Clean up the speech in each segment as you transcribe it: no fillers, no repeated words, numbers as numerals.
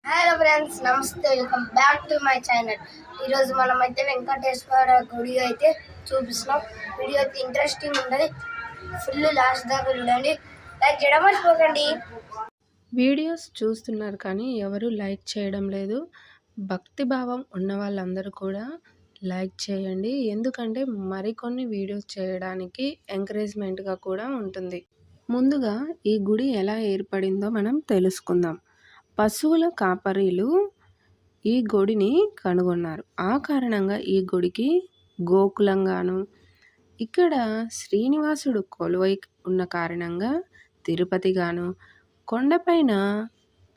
Hello friends, నమస్తే. Welcome back to my channel. ఈరోజు మనమైతే వెంకటేశ్వర గుడి అయితే చూపిస్తున్నాం. వీడియో అయితే ఇంట్రెస్టింగ్ ఉంటుంది. ఫుల్ లాస్ట్ దాకా చూడండి. లైక్ చేయడం మర్చిపోకండి. వీడియోస్ చూస్తున్నారు కానీ ఎవరు లైక్ చేయడం లేదు. భక్తి భావం ఉన్న వాళ్ళందరూ కూడా లైక్ చేయండి. ఎందుకంటే మరికొన్ని వీడియోస్ చేయడానికి ఎంకరేజ్మెంట్గా కూడా ఉంటుంది. ముందుగా ఈ గుడి ఎలా ఏర్పడిందో మనం తెలుసుకుందాం. పశువుల కాపరీలు ఈ గుడిని కనుగొన్నారు. ఆ కారణంగా ఈ గుడికి గోకులంగాను, ఇక్కడ శ్రీనివాసుడు కొలువై ఉన్న కారణంగా తిరుపతిగాను, కొండపైన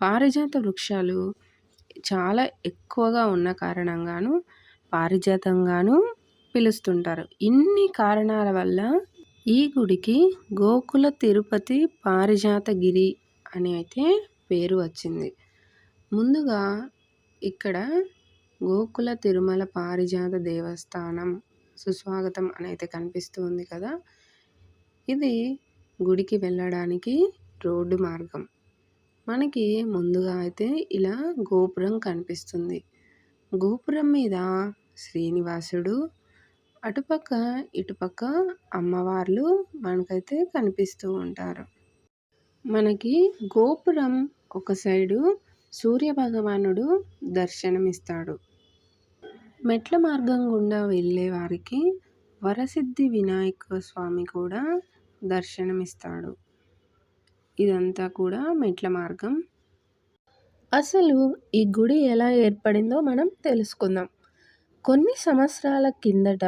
పారిజాత వృక్షాలు చాలా ఎక్కువగా ఉన్న కారణంగాను పారిజాతంగాను పిలుస్తుంటారు. ఇన్ని కారణాల వల్ల ఈ గుడికి గోకుల తిరుపతి పారిజాతగిరి అని అయితే పేరు వచ్చింది. ముందుగా ఇక్కడ గోకుల తిరుమల పారిజాత దేవస్థానం సుస్వాగతం అని అయితే కనిపిస్తూ ఉంది కదా. ఇది గుడికి వెళ్ళడానికి రోడ్డు మార్గం. మనకి ముందుగా అయితే ఇలా గోపురం కనిపిస్తుంది. గోపురం మీద శ్రీనివాసుడు, అటుపక్క ఇటుపక్క అమ్మవార్లు మనకైతే కనిపిస్తూ ఉంటారు. మనకి గోపురం ఒక సైడు సూర్యభగవానుడు దర్శనమిస్తాడు. మెట్ల మార్గం గుండా వెళ్ళే వారికి వరసిద్ధి వినాయక స్వామి కూడా దర్శనమిస్తాడు. ఇదంతా కూడా మెట్ల మార్గం. అసలు ఈ గుడి ఎలా ఏర్పడిందో మనం తెలుసుకుందాం. కొన్ని సంవత్సరాల కిందట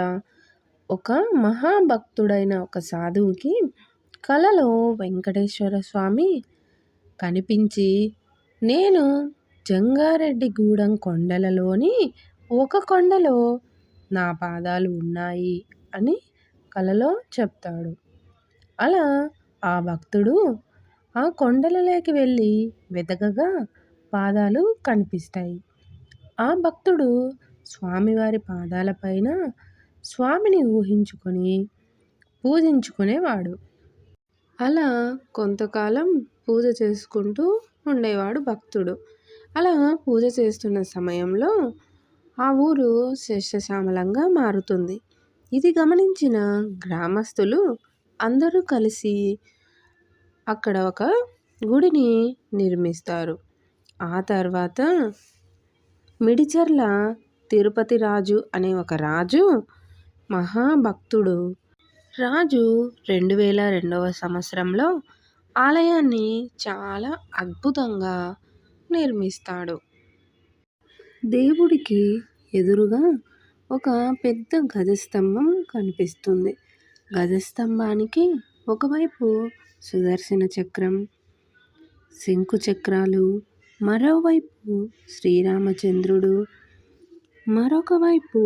ఒక మహాభక్తుడైన ఒక సాధువుకి కలలో వెంకటేశ్వర స్వామి కనిపించి, నేను జంగారెడ్డిగూడెం కొండలలోని ఒక కొండలో నా పాదాలు ఉన్నాయి అని కలలో చెప్తాడు. అలా ఆ భక్తుడు ఆ కొండలలోకి వెళ్ళి వెతకగా పాదాలు కనిపిస్తాయి. ఆ భక్తుడు స్వామివారి పాదాలపైన స్వామిని ఊహించుకొని పూజించుకునేవాడు. అలా కొంతకాలం పూజ చేసుకుంటూ ఉండేవాడు భక్తుడు. అలా పూజ చేస్తున్న సమయంలో ఆ ఊరు సస్యశ్యామలంగా మారుతుంది. ఇది గమనించిన గ్రామస్తులు అందరూ కలిసి అక్కడ ఒక గుడిని నిర్మిస్తారు. ఆ తర్వాత మిడిచర్ల తిరుపతి రాజు అనే ఒక రాజు, మహాభక్తుడు రాజు 2002వ సంవత్సరంలో ఆలయాన్ని చాలా అద్భుతంగా నిర్మిస్తాడు. దేవుడికి ఎదురుగా ఒక పెద్ద గజస్తంభం కనిపిస్తుంది. గజస్తంభానికి ఒకవైపు సుదర్శన చక్రం, శంకు చక్రాలు, మరోవైపు శ్రీరామచంద్రుడు, మరొక వైపు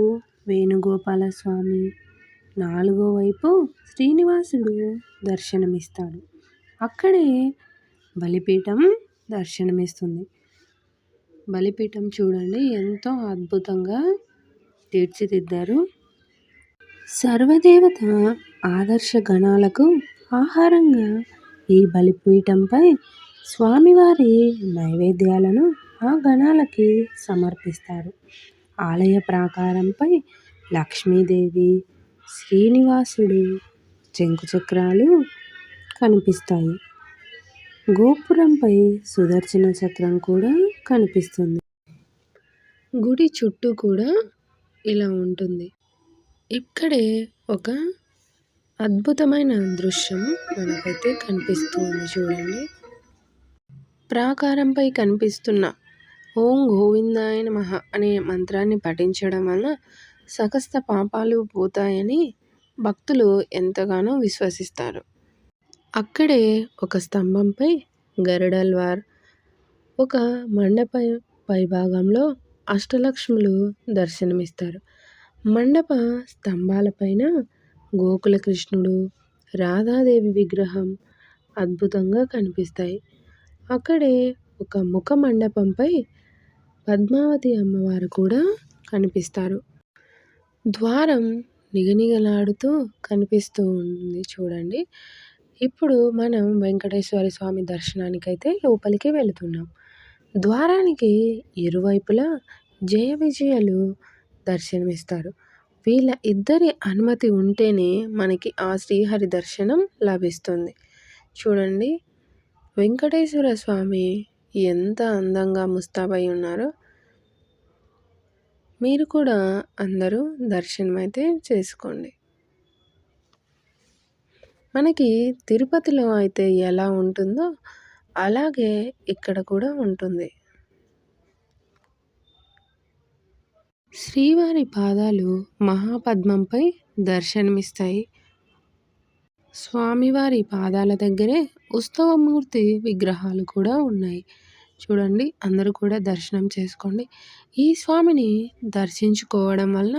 వేణుగోపాలస్వామి, నాలుగో వైపు శ్రీనివాసుడు దర్శనమిస్తాడు. అక్కడే బలిపీఠం దర్శనమిస్తుంది. బలిపీఠం చూడండి ఎంతో అద్భుతంగా తీర్చిదిద్దారు. సర్వదేవత ఆదర్శ గణాలకు ఆహారంగా ఈ బలిపీఠంపై స్వామివారి నైవేద్యాలను ఆ గణాలకి సమర్పిస్తారు. ఆలయ ప్రాకారంపై లక్ష్మీదేవి, శ్రీనివాసుడు శంకుచక్రాలు కనిపిస్తాయి. గోపురంపై సుదర్శన చక్రం కూడా కనిపిస్తుంది. గుడి చుట్టూ కూడా ఇలా ఉంటుంది. ఇక్కడే ఒక అద్భుతమైన దృశ్యం మనకైతే కనిపిస్తుంది చూడండి. ప్రాకారంపై కనిపిస్తున్న ఓం గోవిందాయ నమః అనే మంత్రాన్ని పఠించడం వలన సకస్త పాపాలు పోతాయని భక్తులు ఎంతగానో విశ్వసిస్తారు. అక్కడే ఒక స్తంభంపై గరుడల్వార్, ఒక మండప పైభాగంలో అష్టలక్ష్ములు దర్శనమిస్తారు. మండప స్తంభాలపైన గోకుల కృష్ణుడు, రాధాదేవి విగ్రహం అద్భుతంగా కనిపిస్తాయి. అక్కడే ఒక ముఖ మండపంపై పద్మావతి అమ్మవారు కూడా కనిపిస్తారు. ద్వారం నిగనిగలాడుతూ కనిపిస్తూ ఉంది చూడండి. ఇప్పుడు మనం వెంకటేశ్వర స్వామి దర్శనానికైతే లోపలికి వెళుతున్నాం. ద్వారానికి ఇరువైపులా జయ విజయాలు దర్శనమిస్తారు. వీళ్ళ ఇద్దరి అనుమతి ఉంటేనే మనకి ఆ శ్రీహరి దర్శనం లభిస్తుంది. చూడండి, వెంకటేశ్వర స్వామి ఎంత అందంగా ముస్తాబై ఉన్నారో. మీరు కూడా అందరూ దర్శనం అయితే చేసుకోండి. మనకి తిరుపతిలో అయితే ఎలా ఉంటుందో అలాగే ఇక్కడ కూడా ఉంటుంది. శ్రీవారి పాదాలు మహాపద్మంపై దర్శనమిస్తాయి. స్వామివారి పాదాల దగ్గరే ఉత్సవమూర్తి విగ్రహాలు కూడా ఉన్నాయి. చూడండి, అందరూ కూడా దర్శనం చేసుకోండి. ఈ స్వామిని దర్శించుకోవడం వల్ల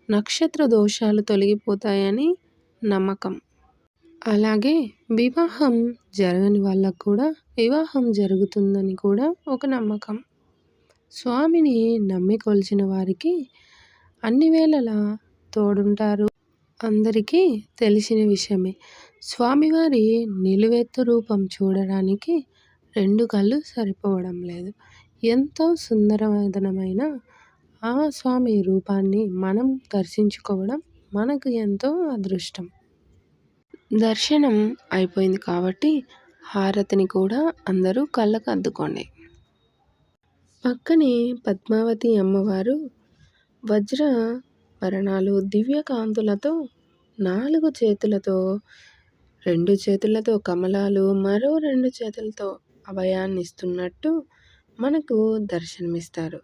నక్షత్ర దోషాలు తొలగిపోతాయని నమ్మకం. అలాగే వివాహం జరగని వాళ్ళకు కూడా వివాహం జరుగుతుందని కూడా ఒక నమ్మకం. స్వామిని నమ్మి కొలిచిన వారికి అన్ని వేళలా తోడుంటారు. అందరికీ తెలిసిన విషయమే. స్వామివారి నిలువెత్తు రూపం చూడడానికి 2 కళ్ళు సరిపోవడం లేదు. ఎంతో సుందరమైన ఆ స్వామి రూపాన్ని మనం దర్శించుకోవడం మనకు ఎంతో అదృష్టం. దర్శనం అయిపోయింది కాబట్టి హారతిని కూడా అందరూ కళ్ళకు అద్దుకోండి. పక్కనే పద్మావతి అమ్మవారు వజ్రాభరణాలు దివ్య కాంతులతో 4 చేతులతో, 2 చేతులతో కమలాలు, మరో 2 చేతులతో అభయాన్నిస్తున్నట్టు మనకు దర్శనమిస్తారు.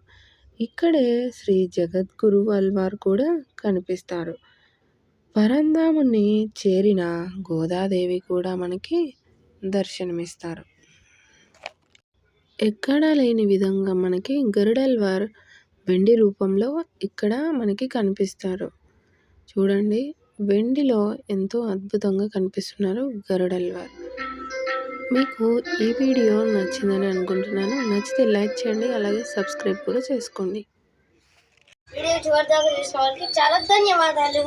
ఇక్కడే శ్రీ జగద్గురు అల్వార్ కూడా కనిపిస్తారు. పరంధాముని చేరిన గోదాదేవి కూడా మనకి దర్శనమిస్తారు. ఎక్కడా లేని విధంగా మనకి గరుడల్వార్ వెండి రూపంలో ఇక్కడ మనకి కనిపిస్తారు. చూడండి, వెండిలో ఎంతో అద్భుతంగా కనిపిస్తున్నారు గరుడల్వార్. మీకు ఈ వీడియో నచ్చిందని అనుకుంటున్నాను. నచ్చితే లైక్ చేయండి, అలాగే సబ్స్క్రైబ్ కూడా చేసుకోండి. వీడియో చివరి దాకా చూసిన వాళ్ళకి చాలా ధన్యవాదాలు.